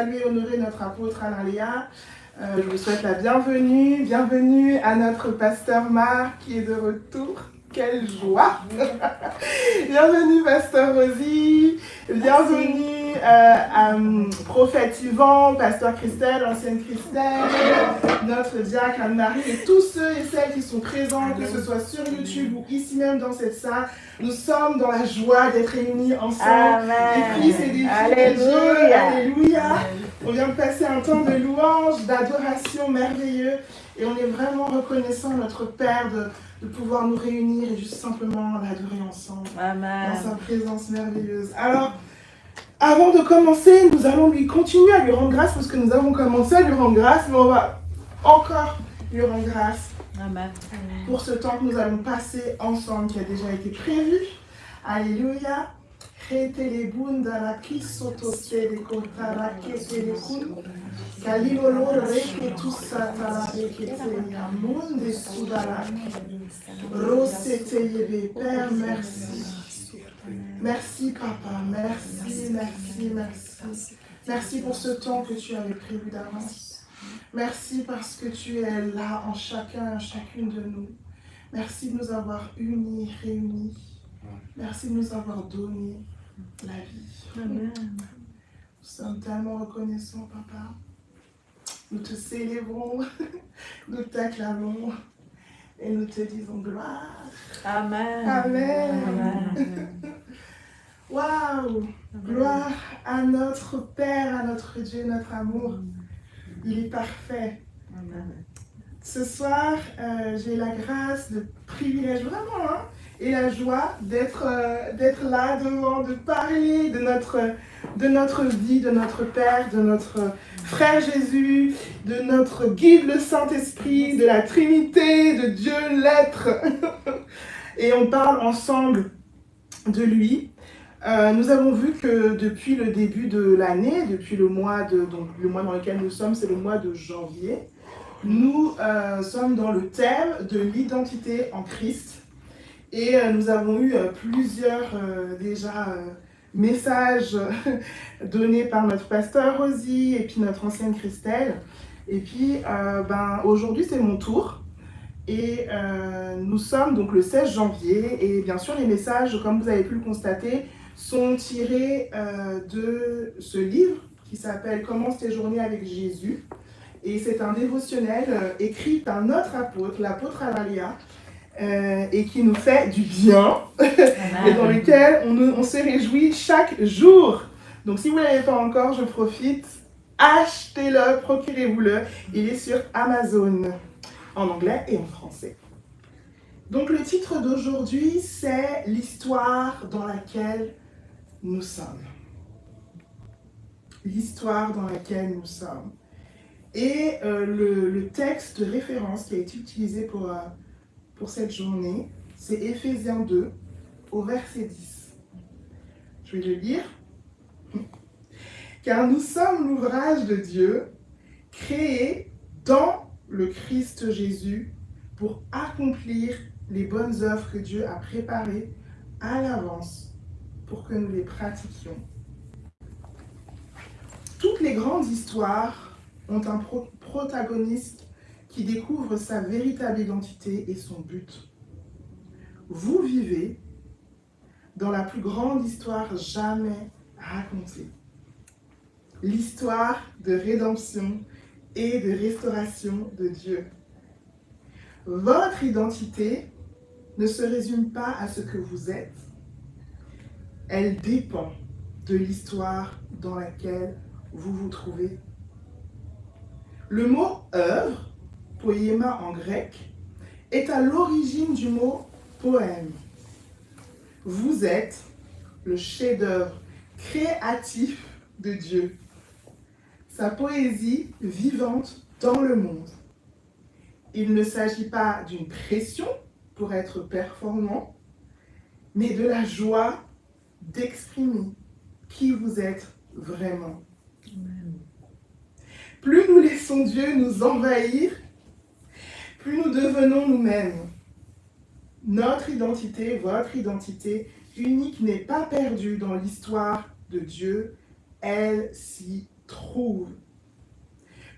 saluer et honorer notre apôtre Alain Léa. Je vous souhaite la bienvenue. Bienvenue à notre pasteur Marc qui est de retour. Quelle joie! Bienvenue pasteur Rosie. Bienvenue à Prophète Yvan, pasteur Christelle, ancienne Christelle, notre diacre Anne-Marie et tous ceux et celles qui sont présents, que ce soit sur YouTube ou ici même dans cette salle. Nous sommes dans la joie d'être réunis ensemble. Les fils et les filles de Dieu. Alléluia. On vient de passer un temps de louange, d'adoration merveilleux. Et on est vraiment reconnaissant à notre Père de pouvoir nous réunir et juste simplement l'adorer ensemble. Amen. Dans sa présence merveilleuse. Alors, avant de commencer, nous allons lui continuer à lui rendre grâce parce que nous avons commencé à lui rendre grâce, mais on va encore lui rendre grâce. Amen. Pour ce temps que nous allons passer ensemble, qui a déjà été prévu. Alléluia. Retelebunda kisotose de kotara ketelekun. Kalilolo reketusatara reketeya monde sudara. Roseteyebe. Père, merci. Merci papa, merci, merci, merci. Merci pour ce temps que tu avais prévu d'avance. Merci parce que tu es là en chacun et chacune de nous. Merci de nous avoir unis, réunis. Merci de nous avoir donné la vie. Amen. Nous sommes tellement reconnaissants, papa. Nous te célébrons, nous t'acclamons et nous te disons gloire. Amen. Amen. Amen. Waouh! Gloire à notre Père, à notre Dieu, notre amour. Il est parfait. Amen. Ce soir, j'ai la grâce, le privilège vraiment, hein, et la joie d'être là devant, de parler de notre vie, de notre Père, de notre frère Jésus, de notre guide le Saint-Esprit, de la Trinité, de Dieu l'être. Et on parle ensemble de lui. Nous avons vu que depuis le début de l'année, depuis le mois dans lequel nous sommes, c'est le mois de janvier, nous sommes dans le thème de l'identité en Christ. Et nous avons eu plusieurs messages donnés par notre pasteur Rosie et puis notre ancienne Christelle. Et puis aujourd'hui c'est mon tour. Et nous sommes donc le 16 janvier et bien sûr les messages, comme vous avez pu le constater, sont tirés de ce livre qui s'appelle « Comment tes journées avec Jésus ». Et c'est un dévotionnel écrit par notre apôtre, l'apôtre Alain Léa, et qui nous fait du bien et dans lequel on se réjouit chaque jour. Donc si vous ne l'avez pas encore, je profite, achetez-le, procurez-vous-le. Il est sur Amazon, en anglais et en français. Donc le titre d'aujourd'hui, c'est « L'histoire dans laquelle nous sommes ». L'histoire dans laquelle nous sommes. Et le texte de référence qui a été utilisé pour cette journée, c'est Éphésiens 2, au verset 10. Je vais le lire. « Car nous sommes l'ouvrage de Dieu, créé dans le Christ Jésus, pour accomplir les bonnes œuvres que Dieu a préparées à l'avance pour que nous les pratiquions. » Toutes les grandes histoires ont un protagoniste qui découvre sa véritable identité et son but. Vous vivez dans la plus grande histoire jamais racontée. L'histoire de rédemption et de restauration de Dieu. Votre identité ne se résume pas à ce que vous êtes. Elle dépend de l'histoire dans laquelle vous vous trouvez. Le mot « œuvre », poiema en grec, est à l'origine du mot « poème ». Vous êtes le chef-d'œuvre créatif de Dieu, sa poésie vivante dans le monde. Il ne s'agit pas d'une pression pour être performant, mais de la joie d'exprimer qui vous êtes vraiment. Amen. Plus nous laissons Dieu nous envahir, plus nous devenons nous-mêmes. Notre identité, votre identité unique n'est pas perdue dans l'histoire de Dieu, elle s'y trouve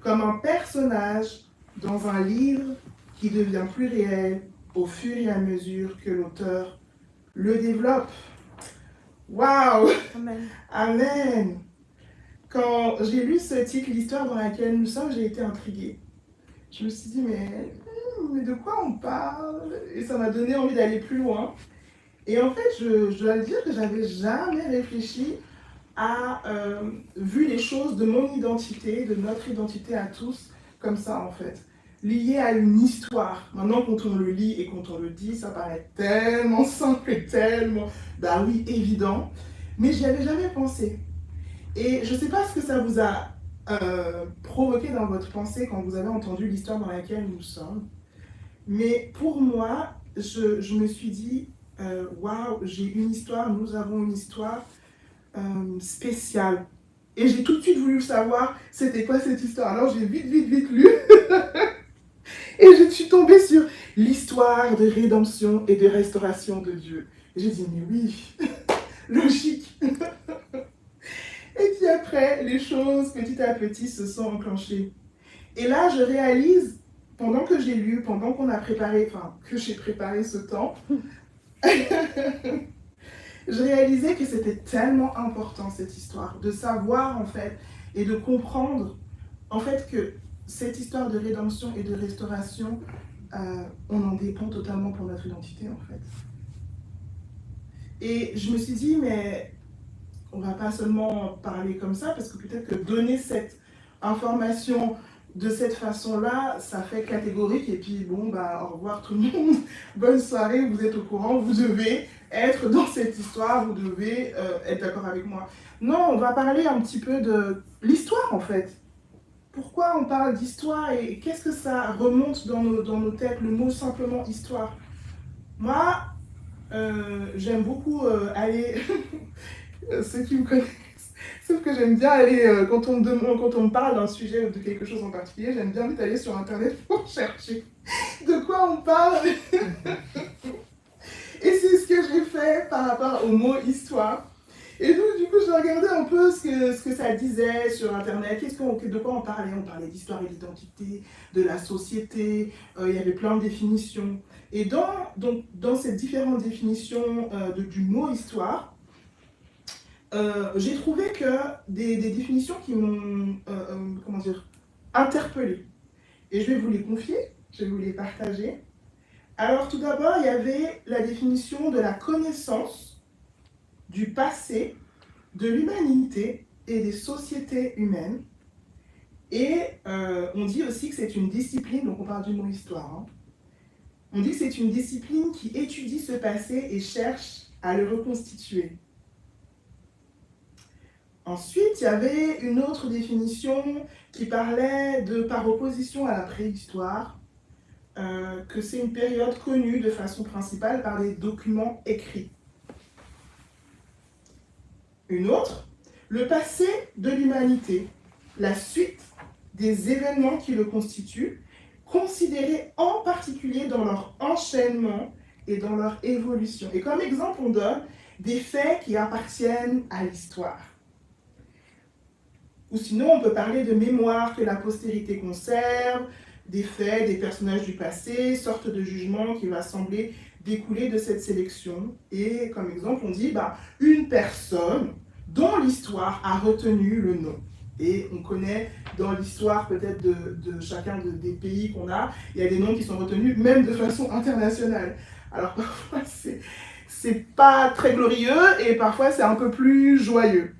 comme un personnage dans un livre qui devient plus réel au fur et à mesure que l'auteur le développe. Waouh! Amen. Amen! Quand j'ai lu ce titre, l'histoire dans laquelle nous sommes, j'ai été intriguée. Je me suis dit, mais de quoi on parle? Et ça m'a donné envie d'aller plus loin. Et en fait, je dois le dire que j'avais jamais réfléchi à vu les choses de mon identité, de notre identité à tous, comme ça en fait, lié à une histoire. Maintenant, quand on le lit et quand on le dit, ça paraît tellement simple et tellement, bah oui, évident, mais j'y avais jamais pensé. Et je sais pas ce que ça vous a provoqué dans votre pensée quand vous avez entendu l'histoire dans laquelle nous sommes, mais pour moi, je me suis dit, waouh, j'ai une histoire, nous avons une histoire spéciale. Et j'ai tout de suite voulu savoir c'était quoi cette histoire. Alors j'ai vite lu et je suis tombée sur l'histoire de rédemption et de restauration de Dieu. Et j'ai dit mais oui, logique. Et puis après, les choses petit à petit se sont enclenchées. Et là, je réalise, pendant que j'ai lu, pendant qu'on a préparé, enfin que j'ai préparé ce temps, je réalisais que c'était tellement important cette histoire, de savoir en fait et de comprendre en fait que cette histoire de rédemption et de restauration, on en dépend totalement pour notre identité en fait. Et je me suis dit, mais on va pas seulement parler comme ça, parce que peut-être que donner cette information de cette façon-là, ça fait catégorique, et puis bon, bah au revoir tout le monde, bonne soirée, vous êtes au courant, vous devez être dans cette histoire, vous devez être d'accord avec moi. Non, on va parler un petit peu de l'histoire en fait. Pourquoi on parle d'histoire et qu'est-ce que ça remonte dans nos têtes, le mot simplement histoire. Moi, j'aime beaucoup aller, ceux qui me connaissent, sauf que j'aime bien aller, quand on me parle d'un sujet ou de quelque chose en particulier, j'aime bien vite aller sur internet pour chercher de quoi on parle. Et c'est ce que j'ai fait par rapport au mot histoire. Et donc, du coup, je regardais un peu ce que ça disait sur Internet, de quoi on parlait. On parlait d'histoire et d'identité, de la société, il y avait plein de définitions. Et dans ces différentes définitions du mot histoire, j'ai trouvé que des définitions qui m'ont, comment dire, interpellée. Et je vais vous les confier, je vais vous les partager. Alors, tout d'abord, il y avait la définition de la connaissance du passé, de l'humanité et des sociétés humaines. Et on dit aussi que c'est une discipline, donc on parle du mot histoire, hein. On dit que c'est une discipline qui étudie ce passé et cherche à le reconstituer. Ensuite, il y avait une autre définition qui parlait de, par opposition à la préhistoire, que c'est une période connue de façon principale par des documents écrits. Une autre, le passé de l'humanité, la suite des événements qui le constituent, considérés en particulier dans leur enchaînement et dans leur évolution. Et comme exemple, on donne des faits qui appartiennent à l'histoire. Ou sinon, on peut parler de mémoire que la postérité conserve, des faits, des personnages du passé, sorte de jugement qui va sembler découler de cette sélection. Et comme exemple, on dit une personne dont l'histoire a retenu le nom. Et on connaît dans l'histoire peut-être de chacun des pays qu'on a, il y a des noms qui sont retenus même de façon internationale. Alors parfois c'est pas très glorieux et parfois c'est un peu plus joyeux.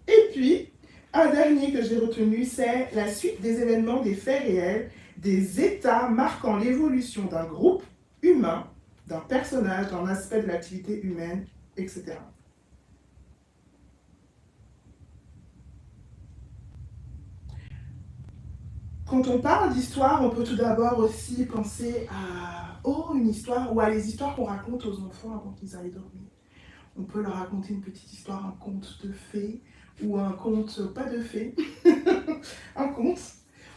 Et puis, un dernier que j'ai retenu, c'est la suite des événements, des faits réels, des états marquant l'évolution d'un groupe humain, d'un personnage, d'un aspect de l'activité humaine, etc. Quand on parle d'histoire, on peut tout d'abord aussi penser à une histoire, ou à les histoires qu'on raconte aux enfants avant qu'ils aillent dormir. On peut leur raconter une petite histoire, un conte de fées, ou un conte, pas de fées, un conte.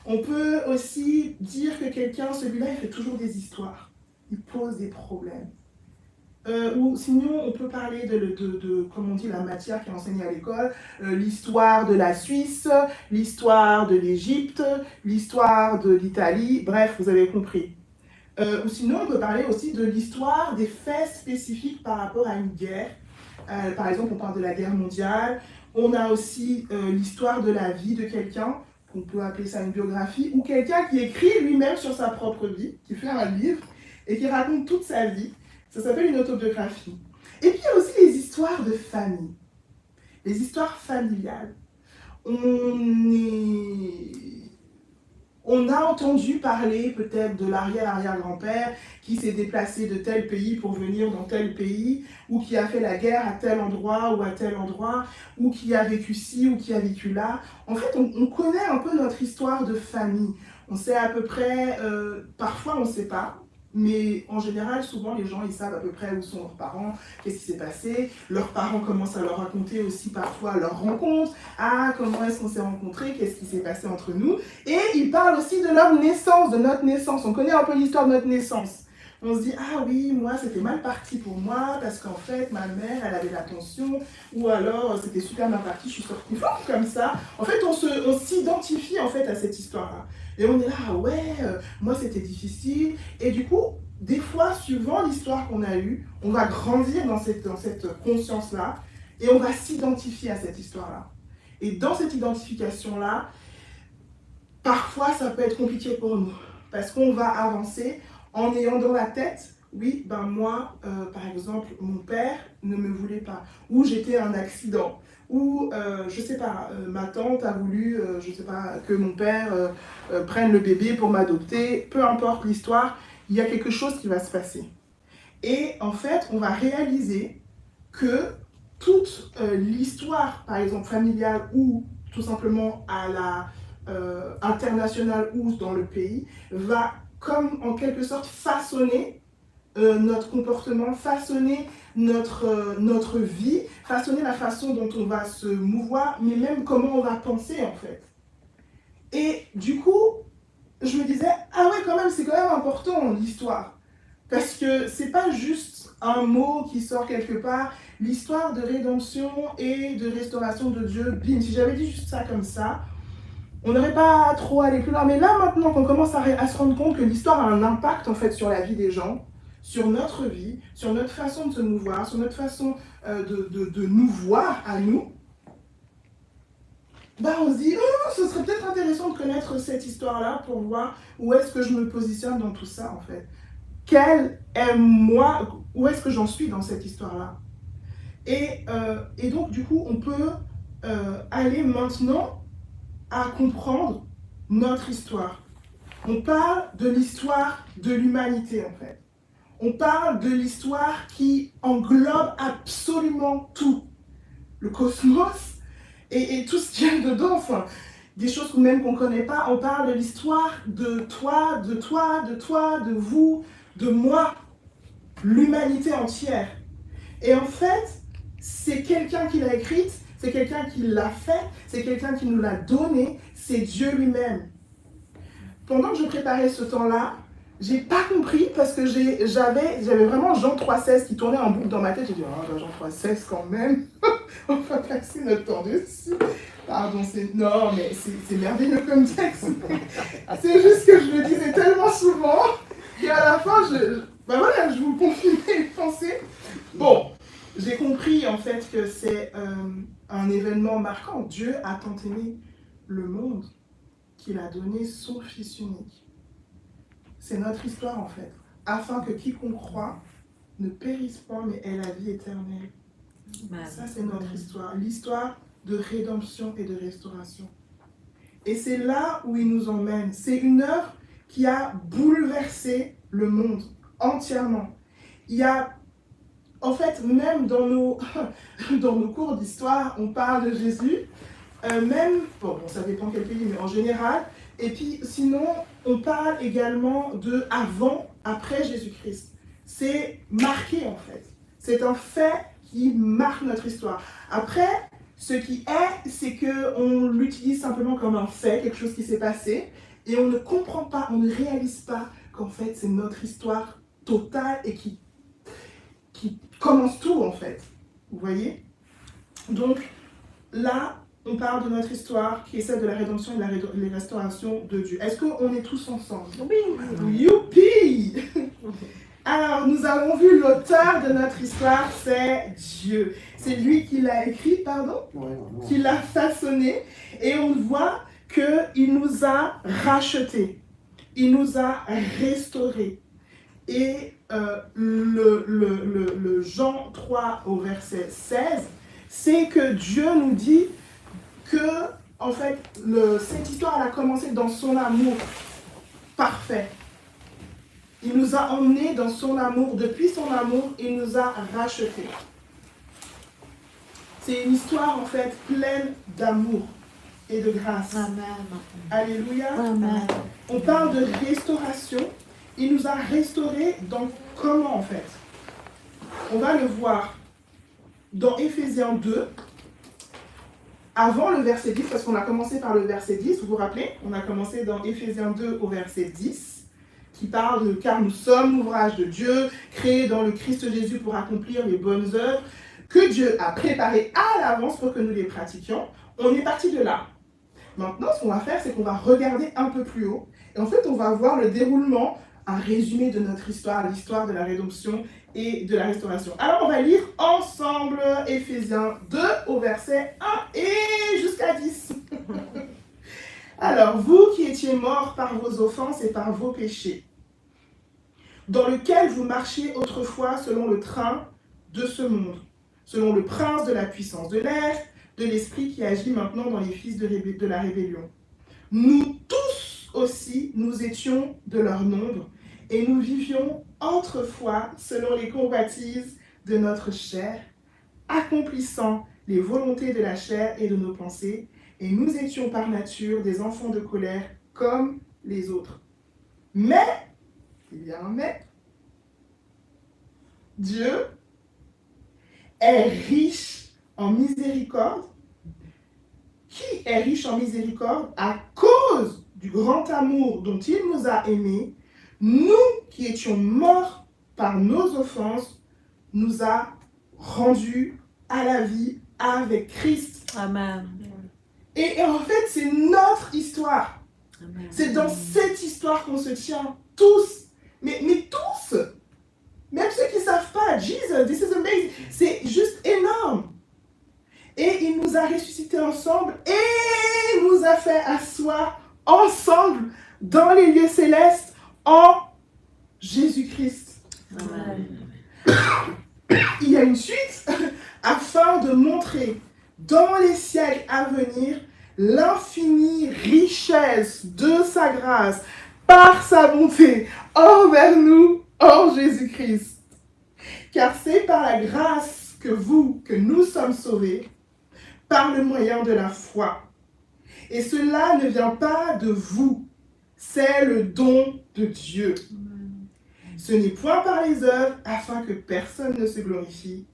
On peut aussi dire que quelqu'un, celui-là, il fait toujours des histoires. Il pose des problèmes. Ou sinon, on peut parler comme on dit, la matière qui est enseignée à l'école, l'histoire de la Suisse, l'histoire de l'Égypte, l'histoire de l'Italie, bref, vous avez compris. Ou sinon, on peut parler aussi de l'histoire des faits spécifiques par rapport à une guerre. Par exemple, on parle de la guerre mondiale. On a aussi l'histoire de la vie de quelqu'un, qu'on peut appeler ça une biographie, ou quelqu'un qui écrit lui-même sur sa propre vie, qui fait un livre et qui raconte toute sa vie. Ça s'appelle une autobiographie. Et puis, il y a aussi les histoires de famille, les histoires familiales. On a entendu parler peut-être de l'arrière-arrière-grand-père qui s'est déplacé de tel pays pour venir dans tel pays, ou qui a fait la guerre à tel endroit ou à tel endroit, ou qui a vécu ci ou qui a vécu là. En fait, on connaît un peu notre histoire de famille. On sait à peu près, parfois on ne sait pas, mais en général, souvent les gens ils savent à peu près où sont leurs parents, qu'est-ce qui s'est passé. Leurs parents commencent à leur raconter aussi parfois leurs rencontres. Ah, comment est-ce qu'on s'est rencontrés, qu'est-ce qui s'est passé entre nous. Et ils parlent aussi de leur naissance, de notre naissance. On connaît un peu l'histoire de notre naissance. On se dit, ah oui, moi c'était mal parti pour moi parce qu'en fait ma mère elle avait la tension, ou alors c'était super mal parti, je suis sortie comme ça. En fait on s'identifie en fait à cette histoire-là. Et on est là, ah ouais, moi c'était difficile. Et du coup, des fois, suivant l'histoire qu'on a eue, on va grandir dans cette conscience-là et on va s'identifier à cette histoire-là. Et dans cette identification-là, parfois ça peut être compliqué pour nous parce qu'on va avancer en ayant dans la tête, oui, ben moi, par exemple, mon père ne me voulait pas, ou j'étais un accident, ou je sais pas, ma tante a voulu, je sais pas, que mon père prenne le bébé pour m'adopter, peu importe l'histoire, il y a quelque chose qui va se passer. Et en fait, on va réaliser que toute l'histoire, par exemple familiale ou tout simplement à la internationale ou dans le pays, va comme en quelque sorte façonner notre comportement, façonner notre vie, façonner la façon dont on va se mouvoir, mais même comment on va penser en fait. Et du coup, je me disais, ah ouais quand même, c'est quand même important l'histoire. Parce que c'est pas juste un mot qui sort quelque part, l'histoire de rédemption et de restauration de Dieu, bim, si j'avais dit juste ça comme ça, on n'aurait pas trop allé plus loin. Mais là, maintenant qu'on commence à se rendre compte que l'histoire a un impact en fait sur la vie des gens, sur notre vie, sur notre façon de se mouvoir, sur notre façon de nous voir à nous, bah on se dit, oh, ce serait peut-être intéressant de connaître cette histoire-là pour voir où est-ce que je me positionne dans tout ça en fait. Quel est moi, où est-ce que j'en suis dans cette histoire-là. Et donc du coup, on peut aller maintenant à comprendre notre histoire. On parle de l'histoire de l'humanité en fait. On parle de l'histoire qui englobe absolument tout. Le cosmos et tout ce qu'il y a dedans, enfin, des choses même qu'on ne connaît pas. On parle de l'histoire de toi, de toi, de toi, de vous, de moi, l'humanité entière. Et en fait, c'est quelqu'un qui l'a écrite, c'est quelqu'un qui l'a fait, c'est quelqu'un qui nous l'a donné, c'est Dieu lui-même. Pendant que je préparais ce temps-là, j'ai pas compris parce que j'avais vraiment Jean 3,16 qui tournait en boucle dans ma tête. J'ai dit, oh, Jean 3,16 quand même, on va passer notre temps dessus. Pardon, non, mais c'est merveilleux comme texte. C'est juste que je le disais tellement souvent qu'à la fin, je vous confirme les pensées. Bon, j'ai compris en fait que c'est un événement marquant. Dieu a tant aimé le monde qu'il a donné son Fils unique. C'est notre histoire en fait, afin que quiconque croit ne périsse pas mais ait la vie éternelle. Ça c'est notre histoire, l'histoire de rédemption et de restauration. Et c'est là où il nous emmène. C'est une œuvre qui a bouleversé le monde entièrement. Il y a, en fait, même dans nos cours d'histoire, on parle de Jésus, même, bon, ça dépend quel pays, mais en général. Et puis sinon, on parle également de avant, après Jésus-Christ. C'est marqué en fait. C'est un fait qui marque notre histoire. Après, ce qui est, c'est qu'on l'utilise simplement comme un fait, quelque chose qui s'est passé, et on ne comprend pas, on ne réalise pas qu'en fait c'est notre histoire totale et qui qui commence tout en fait. Vous voyez? Donc là, on parle de notre histoire qui est celle de la rédemption et de la restauration de Dieu. Est-ce qu'on est tous ensemble? Oui. Youpi! Alors, nous avons vu l'auteur de notre histoire, c'est Dieu. C'est lui qui l'a écrit, pardon, qui l'a façonné. Et on voit qu'il nous a rachetés. Il nous a restaurés. Et le Jean 3 au verset 16, c'est que Dieu nous dit que, en fait, cette histoire elle a commencé dans son amour parfait. Il nous a emmenés dans son amour. Depuis son amour, il nous a rachetés. C'est une histoire, en fait, pleine d'amour et de grâce. Amen. Alléluia. Amen. On parle de restauration. Il nous a restaurés dans comment, en fait? On va le voir dans Éphésiens 2, avant le verset 10, parce qu'on a commencé par le verset 10, vous vous rappelez? On a commencé dans Éphésiens 2 au verset 10, qui parle de « Car nous sommes l'ouvrage de Dieu, créés dans le Christ Jésus pour accomplir les bonnes œuvres que Dieu a préparées à l'avance pour que nous les pratiquions. » On est parti de là. Maintenant, ce qu'on va faire, c'est qu'on va regarder un peu plus haut. Et en fait, on va voir le déroulement, un résumé de notre histoire, l'histoire de la rédemption et de la restauration. Alors, on va lire ensemble Éphésiens 2 au verset 1 et jusqu'à 10. Alors, vous qui étiez morts par vos offenses et par vos péchés, dans lequel vous marchiez autrefois selon le train de ce monde, selon le prince de la puissance de l'air, de l'esprit qui agit maintenant dans les fils de la rébellion. Nous tous aussi, nous étions de leur nombre, et nous vivions autrefois selon les convoitises de notre chair, accomplissant les volontés de la chair et de nos pensées, et nous étions par nature des enfants de colère comme les autres. Mais, il y a un mais, Dieu est riche en miséricorde. Qui est riche en miséricorde? À cause du grand amour dont il nous a aimés, nous qui étions morts par nos offenses, nous a rendus à la vie avec Christ. Amen. Et en fait, c'est notre histoire. Amen. C'est dans cette histoire qu'on se tient tous. Mais tous. Même ceux qui ne savent pas. Jesus, this is amazing. C'est juste énorme. Et il nous a ressuscités ensemble et nous a fait asseoir ensemble dans les lieux célestes en Jésus-Christ. Amen. Il y a une suite afin de montrer dans les siècles à venir l'infinie richesse de sa grâce par sa bonté envers nous en Jésus-Christ. Car c'est par la grâce que nous sommes sauvés par le moyen de la foi. Et cela ne vient pas de vous, c'est le don de Dieu. Ce n'est point par les œuvres afin que personne ne se glorifie,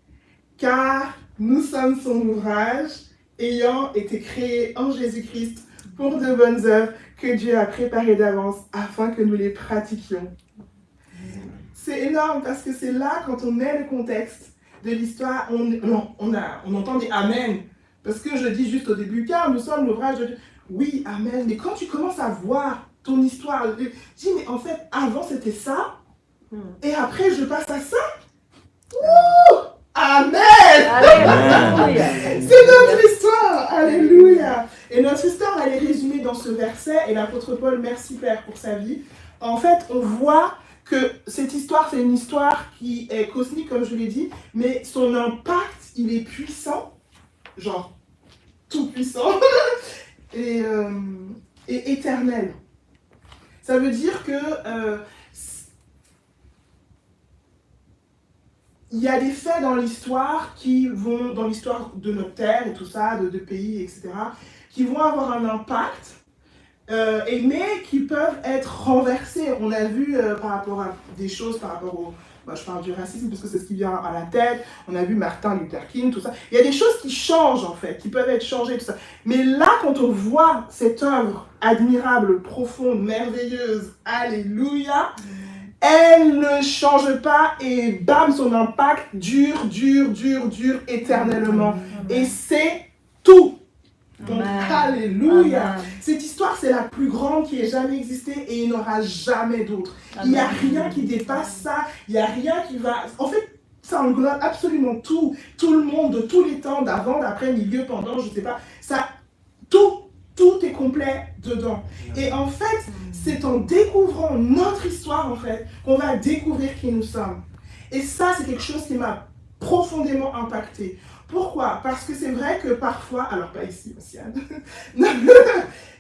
car nous sommes son ouvrage, ayant été créés en Jésus-Christ pour de bonnes œuvres que Dieu a préparées d'avance afin que nous les pratiquions. C'est énorme parce que c'est là, quand on met le contexte de l'histoire, on entend des Amen. Parce que je dis juste au début, car nous sommes l'ouvrage de Dieu. Oui, Amen. Mais quand tu commences à voir ton histoire, tu dis, mais en fait, avant c'était ça, et après je passe à ça. Ouh! Amen! Alléluia. C'est notre histoire! Alléluia! Et notre histoire, elle est résumée dans ce verset, et l'apôtre Paul, merci Père pour sa vie. En fait, on voit que cette histoire, c'est une histoire qui est cosmique, comme je l'ai dit, mais son impact, il est puissant, genre tout puissant, et éternel. Ça veut dire que il y a des faits dans l'histoire qui vont, dans l'histoire de notre terre et tout ça, de pays, etc., qui vont avoir un impact, mais qui peuvent être renversés. On a vu par rapport à des choses, par rapport au... je parle du racisme parce que c'est ce qui vient à la tête. On a vu Martin Luther King, tout ça. Il y a des choses qui changent en fait, qui peuvent être changées, tout ça. Mais là, quand on voit cette œuvre admirable, profonde, merveilleuse, alléluia, elle ne change pas et bam, son impact dure éternellement. Et c'est tout. Donc, alléluia. Amen. Cette histoire, c'est la plus grande qui ait jamais existé et il n'y en aura jamais d'autre. Il n'y a rien qui dépasse ça. Il n'y a rien qui va... En fait, ça englobe absolument tout. Tout le monde, de tous les temps, d'avant, d'après, milieu, pendant, je ne sais pas. Ça, tout est complet dedans. Et en fait, c'est en découvrant notre histoire, en fait, qu'on va découvrir qui nous sommes. Et ça, c'est quelque chose qui m'a profondément impactée. Pourquoi? Parce que c'est vrai que parfois, alors pas ici, Océane,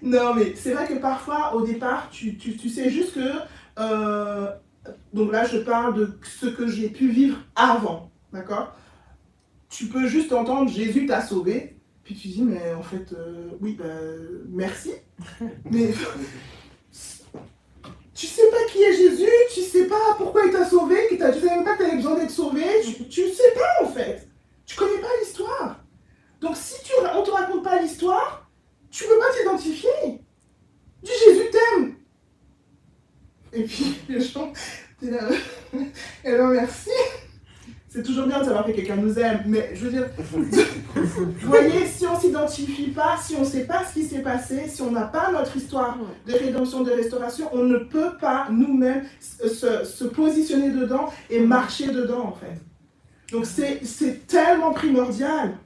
non mais c'est vrai que parfois, au départ, tu sais juste que, donc là je parle de ce que j'ai pu vivre avant, d'accord? Tu peux juste entendre Jésus t'a sauvé, puis tu dis mais en fait, oui, merci, mais tu sais pas qui est Jésus, tu sais pas pourquoi il t'a sauvé, tu sais même pas que tu avais besoin d'être sauvé, tu sais pas en fait. Tu connais pas l'histoire. Donc si on te raconte pas l'histoire, tu peux pas t'identifier. Dis Jésus t'aime. Et puis les gens, t'es là, et alors merci. C'est toujours bien de savoir que quelqu'un nous aime, mais je veux dire, vous voyez, si on s'identifie pas, si on sait pas ce qui s'est passé, si on n'a pas notre histoire de rédemption, de restauration, on ne peut pas nous-mêmes se positionner dedans et marcher dedans en fait. Donc c'est tellement primordial.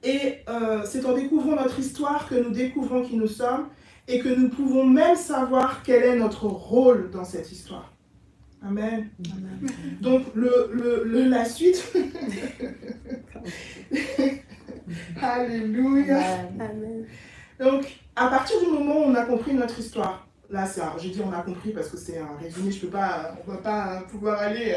Et c'est en découvrant notre histoire que nous découvrons qui nous sommes et que nous pouvons même savoir quel est notre rôle dans cette histoire. Amen. Amen. Donc la suite. Alléluia. Amen. Donc à partir du moment où on a compris notre histoire, là, j'ai dit on a compris parce que c'est un résumé, on va pas pouvoir aller,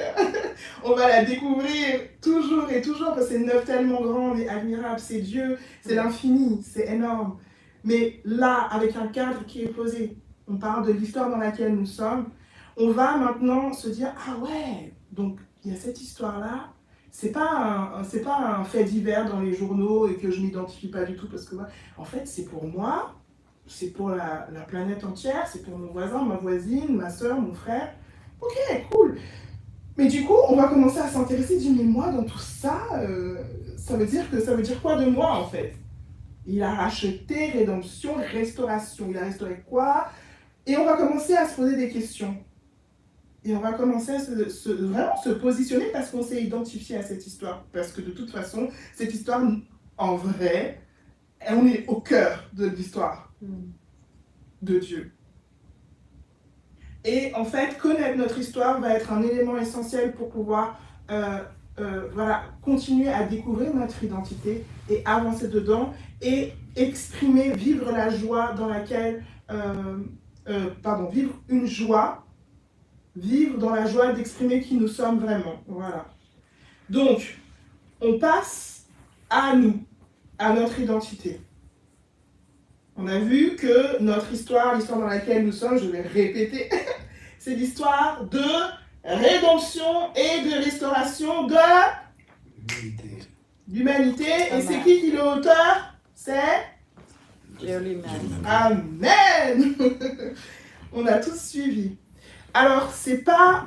on va la découvrir toujours et toujours parce que c'est une œuvre tellement grande et admirable, c'est Dieu, c'est l'infini, c'est énorme. Mais là, avec un cadre qui est posé, on parle de l'histoire dans laquelle nous sommes, on va maintenant se dire, ah ouais, donc il y a cette histoire-là, c'est pas un fait divers dans les journaux et que je m'identifie pas du tout parce que, en fait, c'est pour moi. C'est pour la planète entière, c'est pour mon voisin, ma voisine, ma soeur, mon frère. Ok, cool. Mais du coup, on va commencer à s'intéresser, dire, mais moi, dans tout ça, ça veut dire quoi de moi, en fait? Il a racheté, rédemption, restauration. Il a restauré quoi? Et on va commencer à se poser des questions. Et on va commencer à vraiment se positionner parce qu'on s'est identifié à cette histoire. Parce que de toute façon, cette histoire, en vrai, on est au cœur de l'histoire de Dieu. Et en fait, connaître notre histoire va être un élément essentiel pour pouvoir continuer à découvrir notre identité et avancer dedans et exprimer, vivre la joie dans laquelle, vivre dans la joie d'exprimer qui nous sommes vraiment. Voilà. Donc, on passe à nous, à notre identité. On a vu que notre histoire, l'histoire dans laquelle nous sommes, je vais répéter, c'est l'histoire de rédemption et de restauration de l'humanité. Et c'est qui est l'auteur? C'est Dieu lui-même. Amen. On a tous suivi. Alors, c'est pas...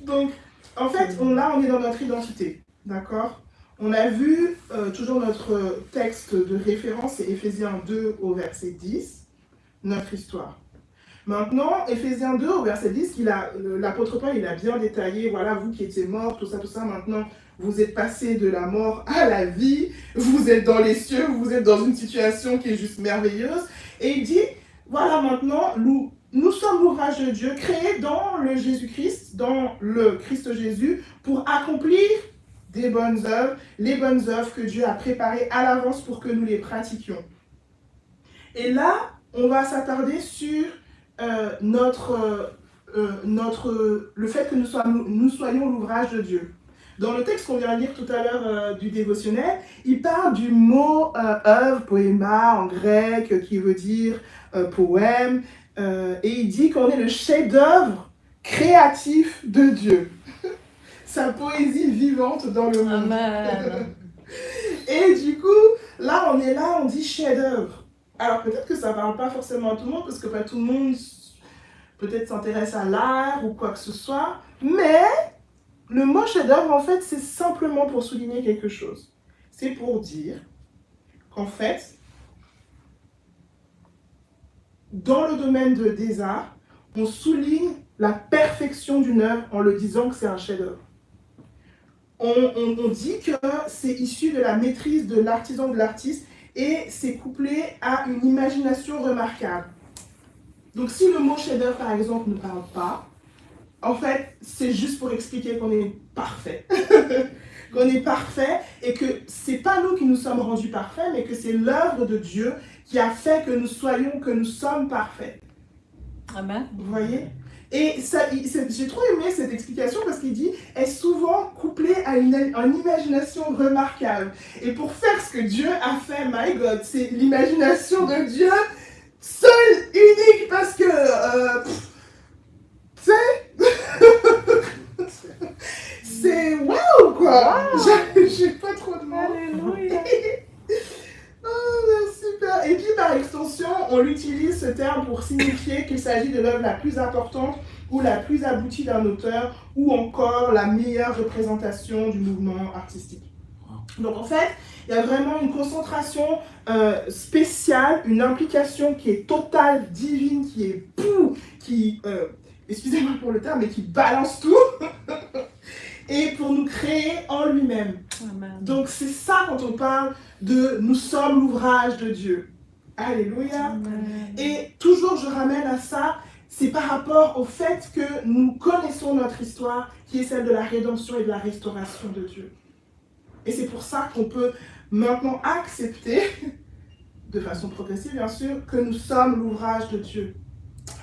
Donc, en fait, on est dans notre identité, d'accord? On a vu, toujours notre texte de référence, c'est Éphésiens 2 au verset 10, notre histoire. Maintenant, Éphésiens 2 au verset 10, l'apôtre Paul, il a bien détaillé, voilà, vous qui étiez morts, tout ça, maintenant, vous êtes passés de la mort à la vie, vous êtes dans les cieux, vous êtes dans une situation qui est juste merveilleuse. Et il dit, voilà, maintenant, nous sommes l'ouvrage de Dieu, créé dans le Jésus-Christ, dans le Christ Jésus, pour accomplir des bonnes œuvres, les bonnes œuvres que Dieu a préparées à l'avance pour que nous les pratiquions. Et là, on va s'attarder sur le fait que nous soyons l'ouvrage de Dieu. Dans le texte qu'on vient de lire tout à l'heure du dévotionnel, il parle du mot œuvre, poéma en grec, qui veut dire poème, et il dit qu'on est le chef-d'œuvre créatif de Dieu. Sa poésie vivante dans le monde. Amen. Et du coup, là, on dit chef-d'œuvre. Alors peut-être que ça ne parle pas forcément à tout le monde, parce que pas tout le monde peut-être s'intéresse à l'art ou quoi que ce soit, mais le mot chef-d'œuvre, en fait, c'est simplement pour souligner quelque chose. C'est pour dire qu'en fait, dans le domaine des arts, on souligne la perfection d'une œuvre en le disant que c'est un chef-d'œuvre. On dit que c'est issu de la maîtrise de l'artisan ou de l'artiste et c'est couplé à une imagination remarquable. Donc si le mot chef-d'œuvre, par exemple, ne parle pas, en fait, c'est juste pour expliquer qu'on est parfait. Qu'on est parfait et que c'est pas nous qui nous sommes rendus parfaits, mais que c'est l'œuvre de Dieu qui a fait que nous sommes parfaits. Amen. Vous voyez? Et j'ai trop aimé cette explication parce qu'il dit est souvent couplée à une imagination remarquable. Et pour faire ce que Dieu a fait, my God, c'est l'imagination de Dieu seule, unique, parce que tu sais, c'est wow quoi. Wow. J'ai pas trop de mots. Alléluia. Oh, super. Et puis par extension, on utilise ce terme pour signifier qu'il s'agit de l'œuvre la plus importante ou la plus aboutie d'un auteur ou encore la meilleure représentation du mouvement artistique. Donc en fait, il y a vraiment une concentration spéciale, une implication qui est totale, divine, qui est qui, excusez-moi pour le terme, mais qui balance tout et pour nous créer en lui-même. Amen. Donc c'est ça quand on parle de nous sommes l'ouvrage de Dieu. Alléluia. Amen. Et toujours je ramène à ça, c'est par rapport au fait que nous connaissons notre histoire qui est celle de la rédemption et de la restauration de Dieu. Et c'est pour ça qu'on peut maintenant accepter, de façon progressive bien sûr, que nous sommes l'ouvrage de Dieu.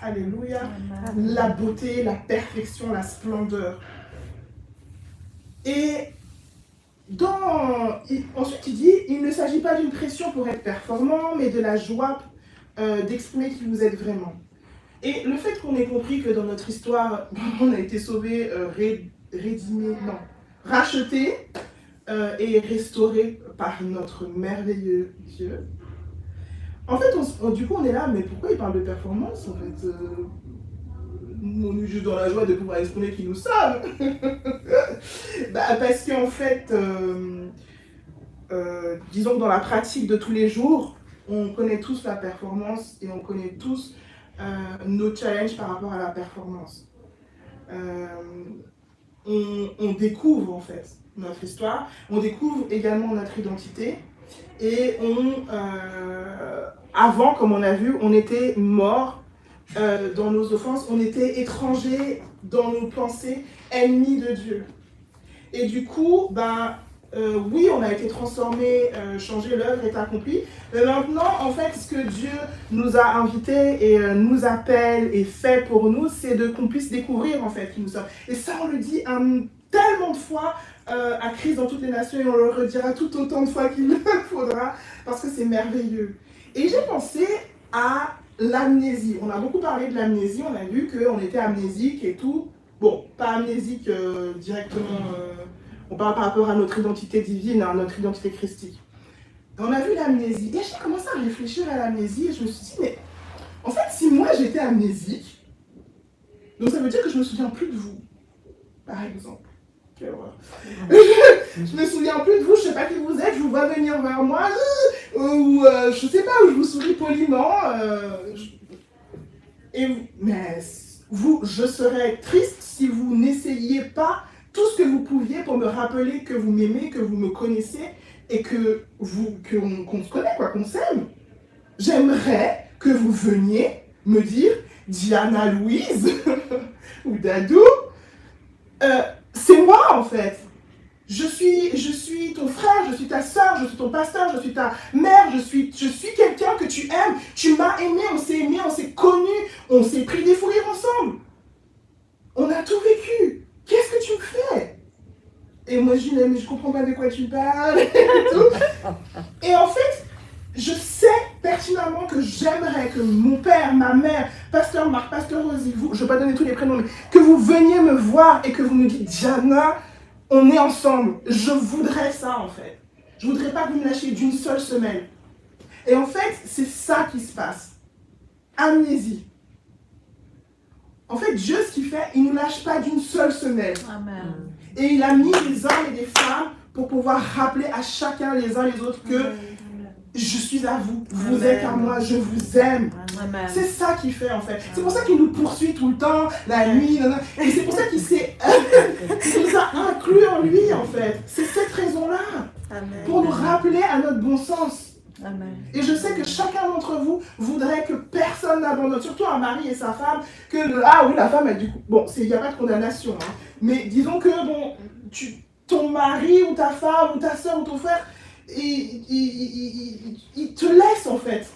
Alléluia. Amen. La beauté, la perfection, la splendeur. Et ensuite il dit, il ne s'agit pas d'une pression pour être performant, mais de la joie d'exprimer qui vous êtes vraiment. Et le fait qu'on ait compris que dans notre histoire, on a été sauvé, racheté et restauré par notre merveilleux Dieu. En fait, du coup, on est là, mais pourquoi il parle de performance en fait on est juste dans la joie de pouvoir exprimer qui nous sommes. Parce qu'en fait, disons que dans la pratique de tous les jours, on connaît tous la performance et on connaît tous nos challenges par rapport à la performance. On découvre en fait notre histoire, on découvre également notre identité et avant, comme on a vu, on était mort dans nos offenses, on était étrangers dans nos pensées, ennemis de Dieu. Et du coup, oui, on a été transformés, changés, l'œuvre est accomplie. Mais maintenant, en fait, ce que Dieu nous a invités et nous appelle et fait pour nous, c'est qu'on puisse découvrir en fait qui nous sommes. Et ça, on le dit tellement de fois à Christ dans toutes les nations et on le redira tout autant de fois qu'il le faudra parce que c'est merveilleux. Et j'ai pensé à l'amnésie. On a beaucoup parlé de l'amnésie, on a vu qu'on était amnésique et tout. Bon, pas amnésique directement, on parle par rapport à notre identité divine, à notre identité christique. On a vu l'amnésie et j'ai commencé à réfléchir à l'amnésie et je me suis dit, mais en fait, si moi j'étais amnésique, donc ça veut dire que je me souviens plus de vous, par exemple. Quelle horreur. Je me souviens plus de vous, je sais pas qui vous êtes, je vous vois venir vers moi, ou je sais pas, où je vous souris poliment, mais je serais triste si vous n'essayiez pas tout ce que vous pouviez pour me rappeler que vous m'aimez, que vous me connaissez et qu'on se connaît, quoi, qu'on s'aime. J'aimerais que vous veniez me dire Diana Louise ou Dadou, c'est moi en fait. Je suis ton frère, je suis ta soeur, je suis ton pasteur, je suis ta mère, je suis quelqu'un que tu aimes. Tu m'as aimé, on s'est connus, on s'est pris des fous rires ensemble. On a tout vécu. Qu'est-ce que tu me fais? Et moi je dis, mais je comprends pas de quoi tu parles et tout. Et en fait, je sais pertinemment que j'aimerais que mon père, ma mère, pasteur Marc, pasteur Rosie, je ne vais pas donner tous les prénoms, mais que vous veniez me voir et que vous me dites, Diana, on est ensemble. Je voudrais ça en fait. Je voudrais pas que vous me lâchiez d'une seule semaine. Et en fait, c'est ça qui se passe. Amnésie. En fait, Dieu, ce qu'il fait, il ne nous lâche pas d'une seule semelle. Amen. Et il a mis des hommes et des femmes pour pouvoir rappeler à chacun les uns les autres que je suis à vous, vous Amen. êtes à moi, je vous aime. Amen. C'est ça qu'il fait en fait. C'est pour ça qu'il nous poursuit tout le temps, la nuit, et c'est pour ça qu'il nous a inclus en lui en fait. C'est cette raison-là, Amen. pour nous rappeler à notre bon sens. Amen. Et je sais que chacun d'entre vous voudrait que personne n'abandonne, surtout un mari et sa femme, ah oui, la femme, elle, du coup, bon, il n'y a pas de condamnation, hein, mais disons que, bon, ton mari ou ta femme ou ta soeur ou ton frère, il te laisse en fait.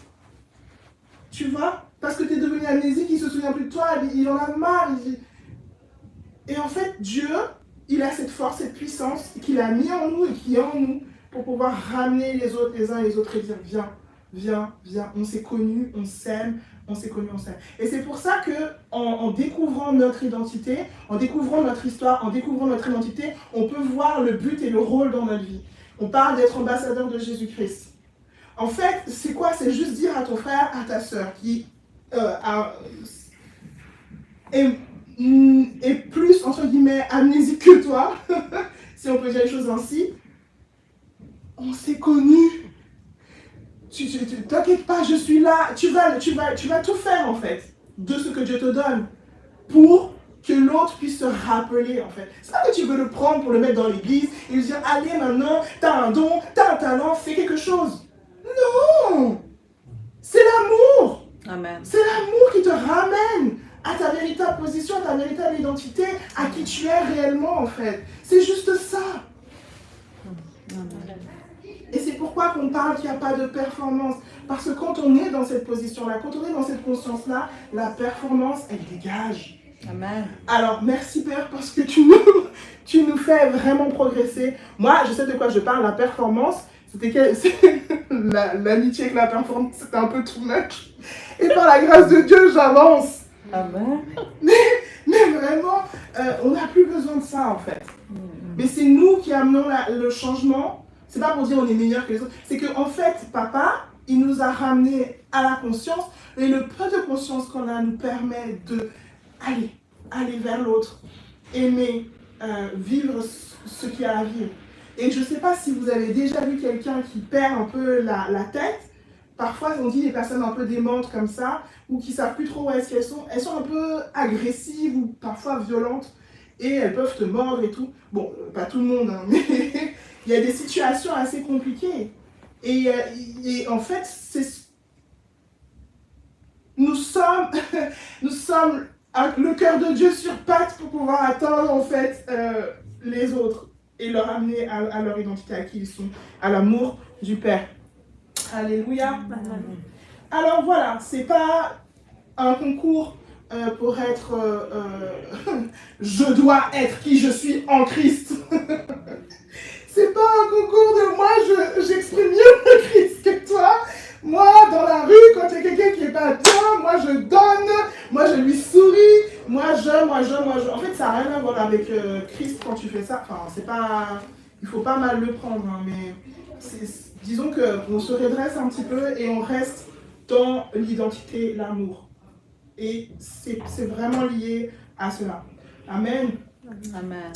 Tu vois? Parce que tu es devenu amnésique, il ne se souvient plus de toi, il en a marre. Et en fait, Dieu, il a cette force, cette puissance qu'il a mis en nous et qui est en nous pour pouvoir ramener les autres, les uns et les autres et dire viens, viens, viens. On s'est connus, on s'aime, on s'est connus, on s'aime. Et c'est pour ça que en découvrant notre identité, en découvrant notre histoire, en découvrant notre identité, on peut voir le but et le rôle dans notre vie. On parle d'être ambassadeur de Jésus-Christ. En fait, c'est quoi? C'est juste dire à ton frère, à ta soeur qui est plus, entre guillemets, amnésique que toi, si on peut dire les choses ainsi. On s'est connus. T'inquiète pas, je suis là. Tu vas tout faire, en fait, de ce que Dieu te donne pour que l'autre puisse se rappeler, en fait. C'est pas que tu veux le prendre pour le mettre dans l'église et lui dire, allez, maintenant, t'as un don, t'as un talent, fais quelque chose. Non! C'est l'amour! Amen. C'est l'amour qui te ramène à ta véritable position, à ta véritable identité, à qui tu es réellement, en fait. C'est juste ça. Et c'est pourquoi qu'on parle qu'il n'y a pas de performance. Parce que quand on est dans cette position-là, quand on est dans cette conscience-là, la performance, elle dégage. Amen. Alors, merci Père, parce que tu nous fais vraiment progresser. Moi, je sais de quoi je parle, la performance, l'amitié avec la performance, c'était un peu too much. Et par la grâce de Dieu, j'avance. Amen. Mais vraiment, on n'a plus besoin de ça, en fait. Mais c'est nous qui amenons le changement. C'est pas pour dire on est meilleur que les autres. C'est qu'en fait, papa, il nous a ramenés à la conscience. Et le peu de conscience qu'on a nous permet de aller vers l'autre. Aimer, vivre ce qu'il y a à vivre. Et je ne sais pas si vous avez déjà vu quelqu'un qui perd un peu la tête. Parfois, on dit des personnes un peu démentes comme ça, ou qui ne savent plus trop où est-ce qu'elles sont. Elles sont un peu agressives ou parfois violentes. Et elles peuvent te mordre et tout. Bon, pas tout le monde, hein, mais il y a des situations assez compliquées. Et en fait, nous sommes le cœur de Dieu sur pattes pour pouvoir atteindre en fait les autres et leur amener à leur identité, à qui ils sont, à l'amour du Père. Alléluia. Alors voilà, c'est pas un concours pour être je dois être qui je suis en Christ. C'est pas un concours de moi j'exprime mieux le Christ que toi. Moi dans la rue quand il y a quelqu'un qui est pas bien, moi je donne, moi je lui souris, moi je. En fait ça n'a rien à voir avec Christ quand tu fais ça. Enfin c'est pas, il faut pas mal le prendre, hein, mais disons qu'on se redresse un petit peu et on reste dans l'identité, l'amour. Et c'est vraiment lié à cela. Amen. Amen.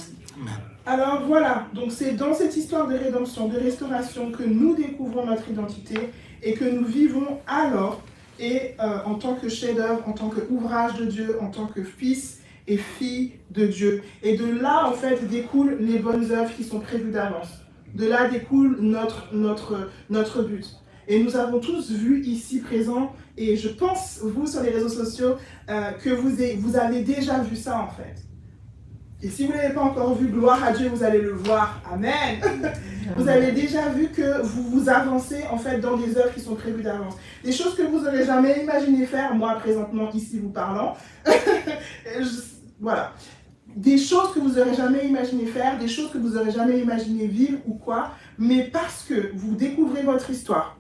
Alors voilà, donc c'est dans cette histoire de rédemption, de restauration que nous découvrons notre identité et que nous vivons alors et en tant que chef-d'œuvre, en tant qu'ouvrage de Dieu, en tant que fils et fille de Dieu. Et de là en fait découlent les bonnes œuvres qui sont prévues d'avance. De là découle notre but. Et nous avons tous vu ici présent, et je pense, vous sur les réseaux sociaux, que vous avez déjà vu ça en fait. Et si vous ne l'avez pas encore vu, gloire à Dieu, vous allez le voir. Amen. Vous avez déjà vu que vous avancez en fait dans des œuvres qui sont prévues d'avance. Des choses que vous n'aurez jamais imaginé faire, moi présentement ici vous parlant. Voilà. Des choses que vous n'aurez jamais imaginé faire, des choses que vous n'aurez jamais imaginé vivre ou quoi, mais parce que vous découvrez votre histoire,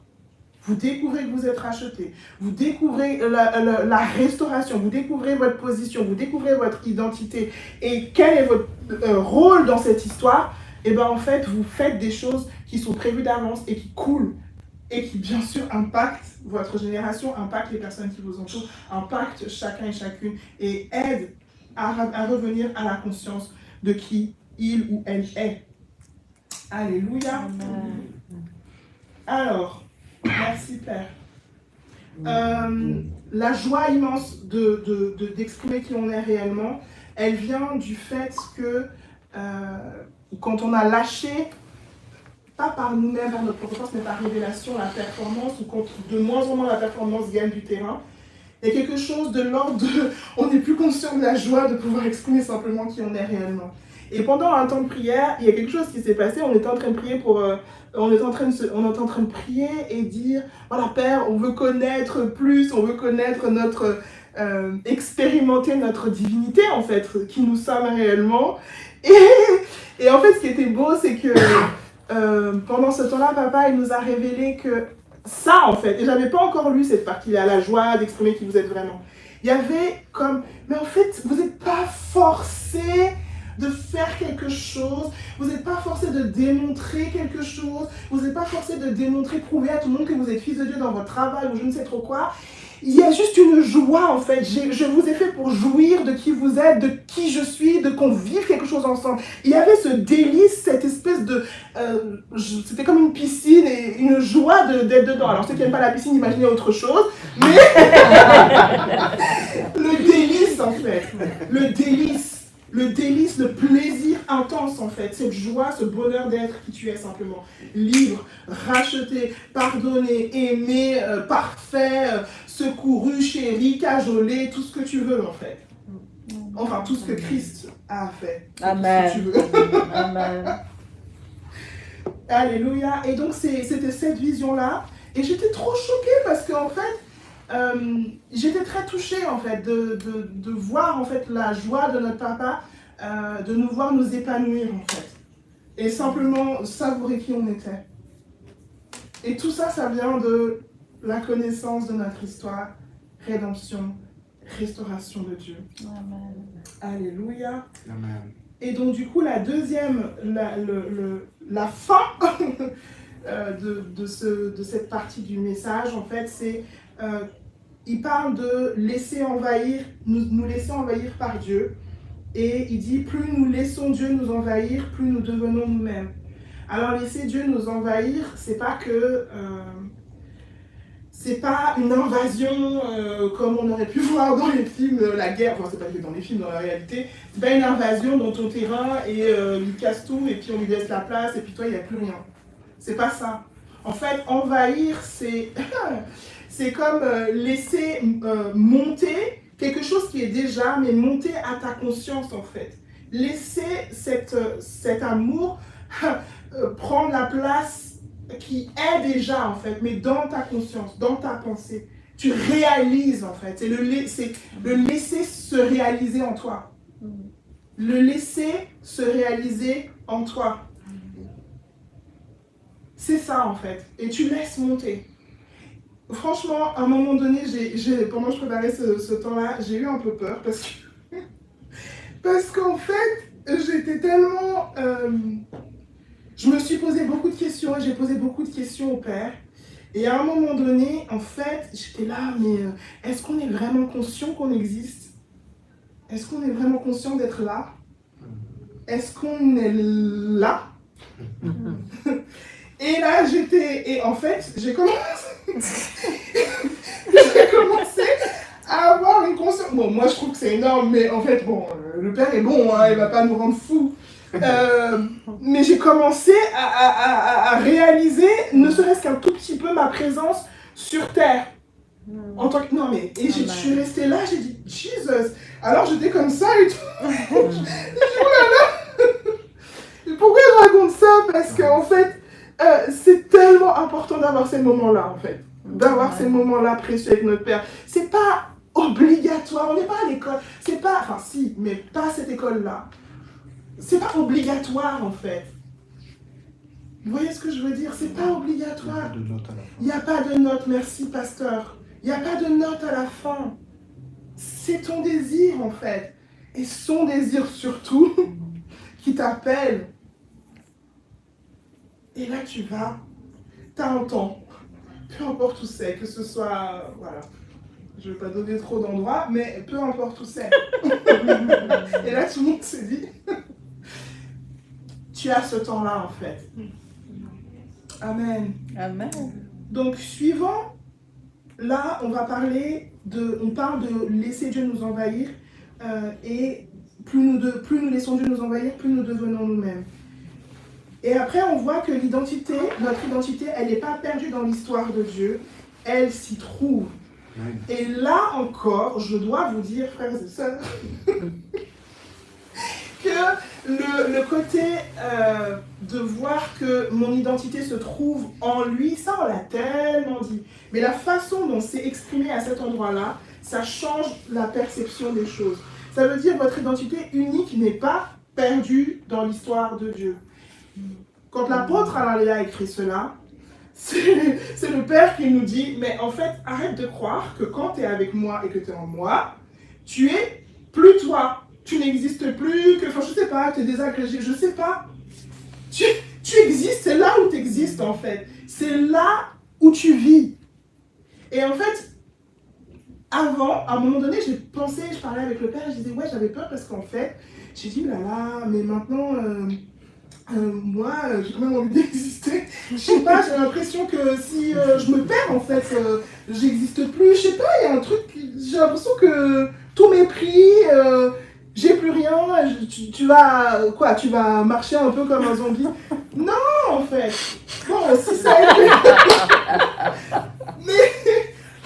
vous découvrez que vous êtes racheté, vous découvrez la restauration, vous découvrez votre position, vous découvrez votre identité et quel est votre rôle dans cette histoire, et bien en fait vous faites des choses qui sont prévues d'avance et qui coulent. et qui bien sûr impacte votre génération, impacte les personnes qui vous entourent, impacte chacun et chacune et aide à revenir à la conscience de qui il ou elle est. Alléluia. Amen. Alors, merci Père. La joie immense d'exprimer qui on est réellement, elle vient du fait que quand on a lâché, pas par nous-mêmes, par notre propre force, mais par révélation, la performance, ou quand de moins en moins la performance gagne du terrain, il y a quelque chose de l'ordre de... On n'est plus conscient de la joie de pouvoir exprimer simplement qui on est réellement. Et pendant un temps de prière, il y a quelque chose qui s'est passé, on était en train de prier pour... on était en train de prier et dire, voilà Père, on veut connaître plus, on veut connaître notre... expérimenter notre divinité en fait, qui nous sommes réellement. Et en fait, ce qui était beau, c'est que pendant ce temps-là, papa, il nous a révélé que ça, en fait, et j'avais pas encore lu cette partie-là, la joie d'exprimer qui vous êtes vraiment. Il y avait comme, mais en fait, vous n'êtes pas forcé de faire quelque chose, vous n'êtes pas forcé de démontrer quelque chose, vous n'êtes pas forcé de démontrer, prouver à tout le monde que vous êtes fils de Dieu dans votre travail ou je ne sais trop quoi. Il y a juste une joie en fait, je vous ai fait pour jouir de qui vous êtes, de qui je suis, de qu'on vive quelque chose ensemble. Il y avait ce délice, cette espèce de... c'était comme une piscine et une joie d'être dedans. Alors ceux qui n'aiment pas la piscine, imaginez autre chose, mais... le délice en fait, le délice, le plaisir intense en fait, cette joie, ce bonheur d'être qui tu es simplement, libre, racheté, pardonné, aimé, parfait, secouru, chéri, cajolé, tout ce que tu veux en fait. Enfin, tout ce que Christ a fait. Amen. Tout ce que tu veux. Amen. Alléluia. Et donc c'était cette vision-là. Et j'étais trop choquée parce qu'en fait, j'étais très touchée en fait de voir en fait la joie de notre papa, de nous voir nous épanouir en fait. Et simplement savourer qui on était. Et tout ça, ça vient de la connaissance de notre histoire, rédemption, restauration de Dieu. Amen. Alléluia. Amen. Et donc du coup, la deuxième, la fin de cette partie du message, en fait, c'est, il parle de laisser envahir, nous laisser envahir par Dieu. Et il dit, plus nous laissons Dieu nous envahir, plus nous devenons nous-mêmes. Alors laisser Dieu nous envahir, c'est pas que... c'est pas une invasion comme on aurait pu voir dans les films, la guerre, enfin c'est pas dans les films, dans la réalité, c'est pas une invasion dans ton terrain et il casse tout et puis on lui laisse la place et puis toi il n'y a plus rien. C'est pas ça. En fait, envahir, c'est c'est comme laisser monter quelque chose qui est déjà, mais monter à ta conscience en fait. Laisser cet amour prendre la place qui est déjà en fait, mais dans ta conscience, dans ta pensée. Tu réalises en fait, c'est le laisser se réaliser en toi. Le laisser se réaliser en toi. C'est ça en fait, et tu laisses monter. Franchement, à un moment donné, pendant que je préparais ce temps-là, j'ai eu un peu peur parce qu'en fait, j'étais tellement... je me suis posé beaucoup de questions et j'ai posé beaucoup de questions au Père. Et à un moment donné, en fait, j'étais là, mais est-ce qu'on est vraiment conscient qu'on existe? Est-ce qu'on est vraiment conscient d'être là? Est-ce qu'on est là? Et là, et en fait, j'ai commencé à avoir une conscience. Bon, moi, je trouve que c'est énorme, mais en fait, bon, le Père est bon, hein, il va pas nous rendre fous. Mais j'ai commencé à réaliser, ne serait-ce qu'un tout petit peu, ma présence sur Terre. En tant que... Non, mais... Et je suis restée là, j'ai dit, Jesus. Alors, j'étais comme ça et tout. J'ai dit, oh là là. Pourquoi je raconte ça? Parce qu'en fait, c'est tellement important d'avoir ces moments-là, en fait. D'avoir ces moments-là précieux avec notre Père. C'est pas obligatoire, on n'est pas à l'école. C'est pas... Enfin, si, mais pas à cette école-là. C'est pas obligatoire, en fait. Vous voyez ce que je veux dire? C'est pas obligatoire. Il n'y a pas de note, merci, pasteur. Il n'y a pas de note à la fin. C'est ton désir, en fait. Et son désir, surtout, qui t'appelle. Et là, tu vas, t'as un temps. peu importe où c'est, que ce soit, voilà, je ne vais pas donner trop d'endroits, mais peu importe où c'est. Et là, tout le monde s'est dit, tu as ce temps-là en fait. Amen. Amen. Donc, suivant, là, on parle de laisser Dieu nous envahir, et plus nous laissons Dieu nous envahir, plus nous devenons nous-mêmes. Et après, on voit que notre identité, elle n'est pas perdue dans l'histoire de Dieu, elle s'y trouve. Et là encore, je dois vous dire, frères et sœurs, que le côté de voir que mon identité se trouve en lui, ça on l'a tellement dit. Mais la façon dont c'est exprimé à cet endroit-là, ça change la perception des choses. Ça veut dire que votre identité unique n'est pas perdue dans l'histoire de Dieu. Quand l'apôtre Alain a écrit cela, c'est le Père qui nous dit, mais en fait, arrête de croire que quand tu es avec moi et que tu es en moi, tu es plus toi. Tu n'existes plus, que, enfin, je sais pas, tu es désagrégé, je sais pas. Tu existes, c'est là où tu existes en fait. C'est là où tu vis. Et en fait, avant, à un moment donné, j'ai pensé, je parlais avec le Père, je disais, ouais, j'avais peur parce qu'en fait, j'ai dit, là là, mais maintenant, moi, j'ai quand même envie d'exister. Je sais pas, j'ai l'impression que si je me perds, en fait, j'existe plus. Je sais pas, il y a un truc, j'ai l'impression que tout m'est pris, j'ai plus rien. Tu vas, quoi, tu vas marcher un peu comme un zombie. Non, en fait. Bon, si ça a été... Mais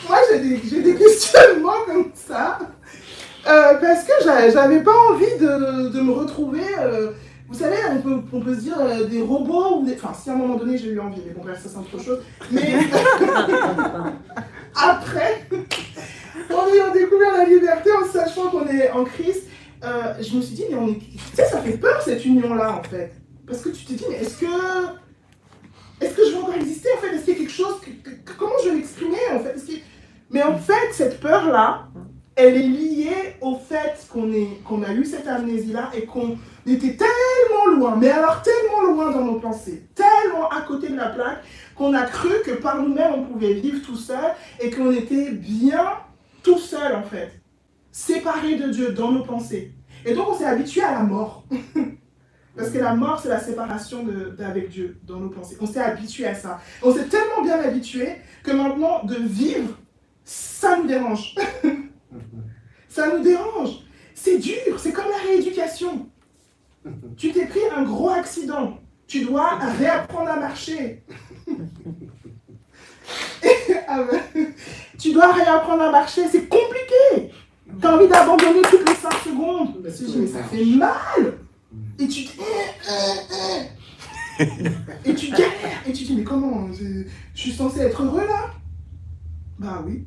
moi, j'ai des questionnements comme ça. Parce que j'avais pas envie de me retrouver... vous savez, on peut se dire des robots, ou des... Enfin, si à un moment donné j'ai eu envie, mais bon, bref, ça c'est autre chose. Mais après, en ayant découvert la liberté, en sachant qu'on est en Christ, je me suis dit, mais tu sais, ça fait peur cette union-là, en fait. Parce que tu te dis, mais est-ce que je vais encore exister, en fait? Est-ce qu'il y a quelque chose, comment je vais l'exprimer, en fait? Mais en fait, cette peur-là, elle est liée au fait qu'on a eu cette amnésie-là et qu'on était tellement loin, mais alors tellement loin dans nos pensées, tellement à côté de la plaque, qu'on a cru que par nous-mêmes on pouvait vivre tout seul et qu'on était bien tout seul en fait, séparés de Dieu dans nos pensées. Et donc on s'est habitué à la mort. Parce que la mort, c'est la séparation avec Dieu dans nos pensées. On s'est habitué à ça. On s'est tellement bien habitué que maintenant, de vivre, ça nous dérange. Ça nous dérange. C'est dur, c'est comme la rééducation. Tu t'es pris un gros accident. Tu dois réapprendre à marcher. Tu dois réapprendre à marcher, c'est compliqué. Tu as envie d'abandonner toutes les 5 secondes. Mais ça fait mal. Et tu et tu galères. Et tu dis, mais comment je suis censée être heureux là? Bah oui.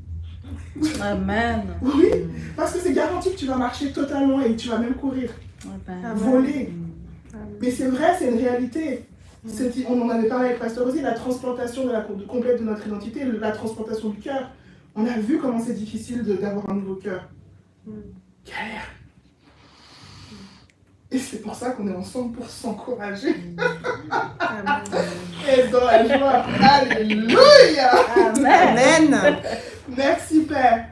Amen. Oui, parce que c'est garanti que tu vas marcher totalement et tu vas même courir. Amen. Voler. Mais c'est vrai, c'est une réalité. On en avait parlé avec Pasteur Rosy, la transplantation complète de notre identité, la transplantation du cœur. On a vu comment c'est difficile d'avoir un nouveau cœur. Galère. Et c'est pour ça qu'on est ensemble pour s'encourager. Et dans la joie. Alléluia. Amen. Merci Père.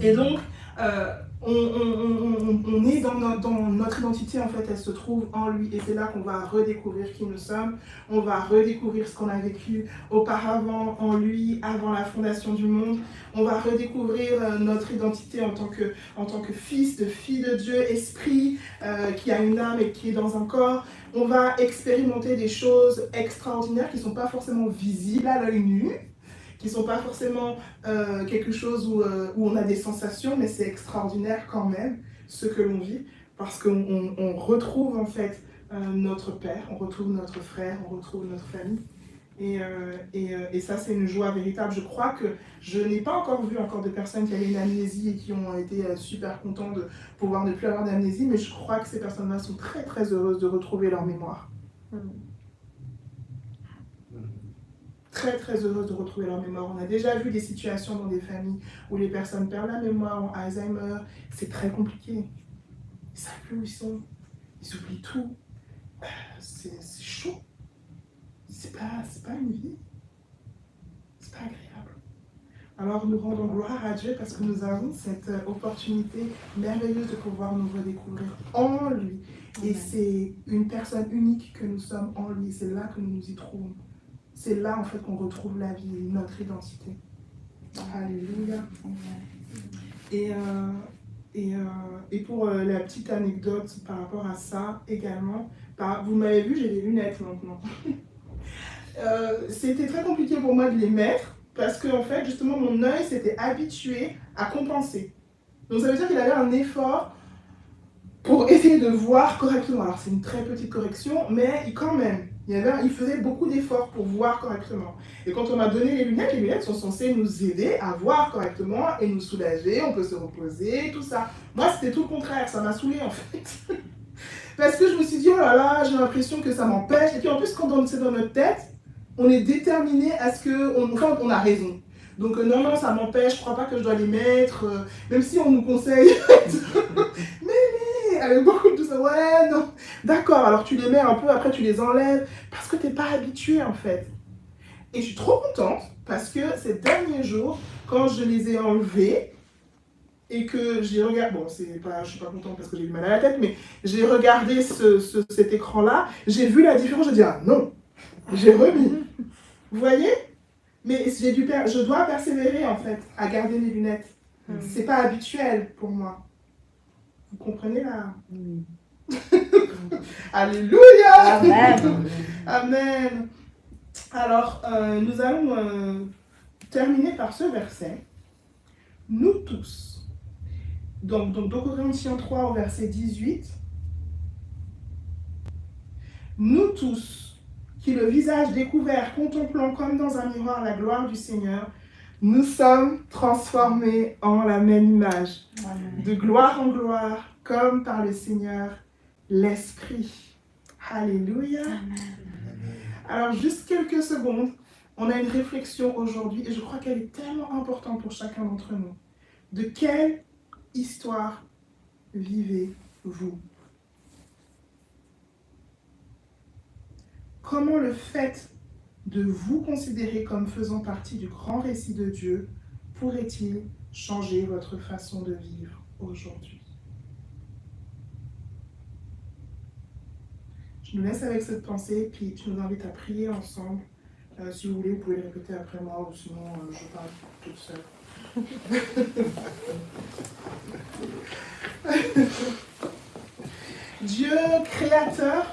Et donc, on est dans notre identité, en fait, elle se trouve en lui. Et c'est là qu'on va redécouvrir qui nous sommes. On va redécouvrir ce qu'on a vécu auparavant en lui, avant la fondation du monde. On va redécouvrir notre identité en tant que fils, de fille de Dieu, esprit, qui a une âme et qui est dans un corps. On va expérimenter des choses extraordinaires qui ne sont pas forcément visibles à l'œil nu, qui ne sont pas forcément quelque chose où on a des sensations, mais c'est extraordinaire quand même, ce que l'on vit, parce qu'on retrouve en fait notre père, on retrouve notre frère, on retrouve notre famille. Et ça, c'est une joie véritable. Je crois que je n'ai pas encore vu de personnes qui avaient une amnésie et qui ont été super contents de pouvoir ne plus avoir d'amnésie, mais je crois que ces personnes-là sont très très heureuses de retrouver leur mémoire. Très très heureuses de retrouver leur mémoire. On a déjà vu des situations dans des familles où les personnes perdent la mémoire, ont Alzheimer. C'est très compliqué. Ils ne savent plus où ils sont. Ils oublient tout. C'est chaud. C'est pas une vie. C'est c'est pas agréable. Alors nous rendons gloire à Dieu parce que nous avons cette opportunité merveilleuse de pouvoir nous redécouvrir en lui. Et c'est une personne unique que nous sommes en lui. C'est là que nous nous y trouvons. C'est là en fait qu'on retrouve la vie, notre identité. Alléluia. Et pour la petite anecdote par rapport à ça également, vous m'avez vu, j'ai des lunettes maintenant. C'était très compliqué pour moi de les mettre parce que en fait, justement, mon œil s'était habitué à compenser. Donc ça veut dire qu'il avait un effort pour essayer de voir correctement. Alors c'est une très petite correction, mais quand même, il faisait beaucoup d'efforts pour voir correctement. Et quand on m'a donné les lunettes sont censées nous aider à voir correctement et nous soulager, on peut se reposer, tout ça. Moi, c'était tout le contraire, ça m'a saoulée en fait. Parce que je me suis dit, oh là là, j'ai l'impression que ça m'empêche. Et puis en plus, quand c'est dans notre tête, on est déterminé à ce on a raison. Donc non, ça m'empêche, je crois pas que je dois les mettre, même si on nous conseille. mais avec beaucoup de tout ça, ouais, non. D'accord, alors tu les mets un peu, après tu les enlèves, parce que t'es pas habitué en fait. Et je suis trop contente, parce que ces derniers jours, quand je les ai enlevés, et que j'ai regardé, bon, je suis pas contente parce que j'ai eu mal à la tête, mais j'ai regardé cet écran-là, j'ai vu la différence, je dis, ah non, j'ai remis. Vous voyez? Mais je dois persévérer en fait à garder mes lunettes. C'est pas habituel pour moi. Vous comprenez là? Alléluia! Amen. Amen. Alors, nous allons terminer par ce verset. Nous tous. Donc 2 Corinthiens 3 au verset 18. Nous tous, qui le visage découvert, contemplant comme dans un miroir la gloire du Seigneur, nous sommes transformés en la même image, de gloire en gloire, comme par le Seigneur l'Esprit. Alléluia. Alors, juste quelques secondes, on a une réflexion aujourd'hui, et je crois qu'elle est tellement importante pour chacun d'entre nous. De quelle histoire vivez-vous? Comment le fait de vous considérer comme faisant partie du grand récit de Dieu pourrait-il changer votre façon de vivre aujourd'hui? Je nous laisse avec cette pensée, puis je nous invite à prier ensemble. Si vous voulez, vous pouvez le répéter après moi, ou sinon je parle toute seule. Dieu créateur,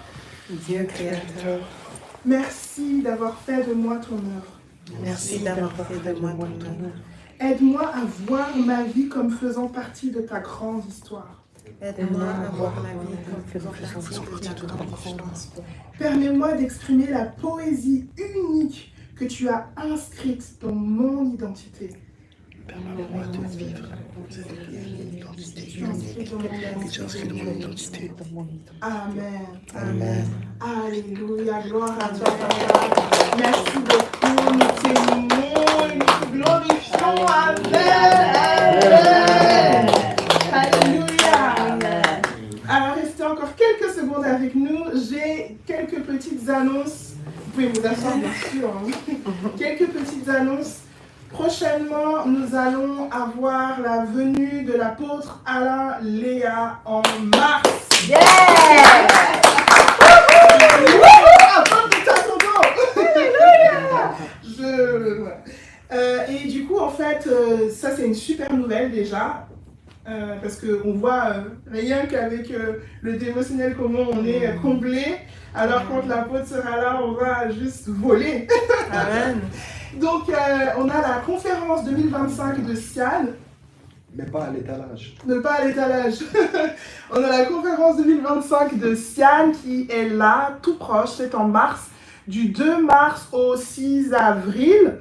merci d'avoir fait de moi ton œuvre. Merci d'avoir fait de moi ton œuvre. Aide-moi à voir ma vie comme faisant partie de ta grande histoire. Aide-moi à voir ma vie comme faisant partie de ta grande histoire. Permets-moi d'exprimer la poésie unique que tu as inscrite dans mon identité. Permets-moi de vivre cette identité unique que tu as inscrite dans mon identité. Amen. Amen. Alléluia, gloire à toi, Papa. Merci beaucoup, nous t'aimons et nous te glorifions. Amen. Alléluia. Alors, restez encore quelques secondes avec nous. J'ai quelques petites annonces. Vous pouvez vous asseoir, bien sûr. Quelques petites annonces. Prochainement, nous allons avoir la venue de l'apôtre Alain Léa en mars. Yeah! Et du coup, en fait, ça c'est une super nouvelle déjà. Parce qu'on voit rien qu'avec le dévotionnel comment on est comblé. Alors quand l'apôtre sera là, on va juste voler. Amen. Donc on a la conférence 2025 de Sian. Mais pas à l'étalage. Ne pas à l'étalage. On a la conférence 2025 de Sian qui est là, tout proche, c'est en mars, du 2 mars au 6 avril.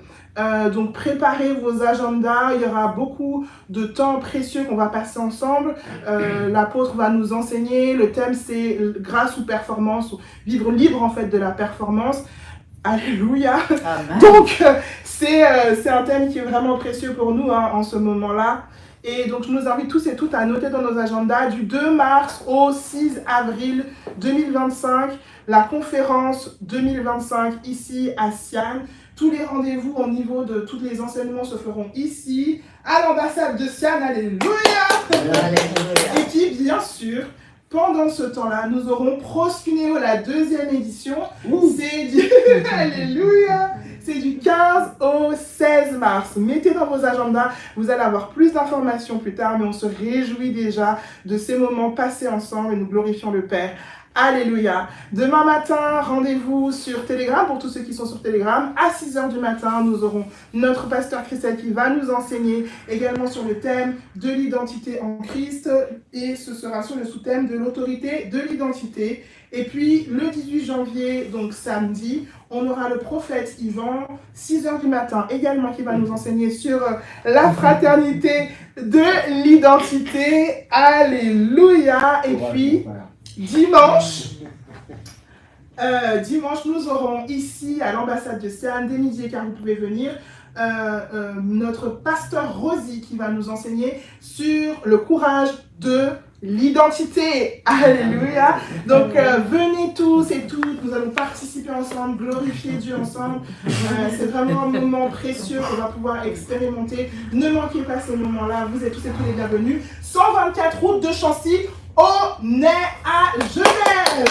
Donc préparez vos agendas, il y aura beaucoup de temps précieux qu'on va passer ensemble. L'apôtre va nous enseigner, le thème c'est grâce ou performance, ou vivre libre en fait de la performance. Alléluia. Amen. Donc c'est un thème qui est vraiment précieux pour nous en ce moment-là. Et donc je nous invite tous et toutes à noter dans nos agendas du 2 mars au 6 avril 2025, la conférence 2025 ici à Sian. Tous les rendez-vous au niveau de tous les enseignements se feront ici, à l'ambassade de Sian. Alléluia! Et puis, bien sûr, pendant ce temps-là, nous aurons Proscuneo, la 2e édition. C'est du... Alléluia! C'est du 15 au 16 mars. Mettez dans vos agendas, vous allez avoir plus d'informations plus tard, mais on se réjouit déjà de ces moments passés ensemble et nous glorifions le Père. Alléluia. Demain matin, rendez-vous sur Telegram, pour tous ceux qui sont sur Telegram. À 6h du matin, nous aurons notre pasteur Christelle qui va nous enseigner également sur le thème de l'identité en Christ. Et ce sera sur le sous-thème de l'autorité de l'identité. Et puis, le 18 janvier, donc samedi, on aura le prophète Yvan, 6h du matin également, qui va nous enseigner sur la fraternité de l'identité. Alléluia. Et puis... Dimanche, nous aurons ici à l'ambassade de Sian, dès midi, car vous pouvez venir, notre pasteur Rosie qui va nous enseigner sur le courage de l'identité. Alléluia. Donc venez tous et toutes, nous allons participer ensemble, glorifier Dieu ensemble. C'est vraiment un moment précieux qu'on va pouvoir expérimenter. Ne manquez pas ces moments-là, vous êtes tous et tous les bienvenus. 124 route de Chancy. On est à Genève.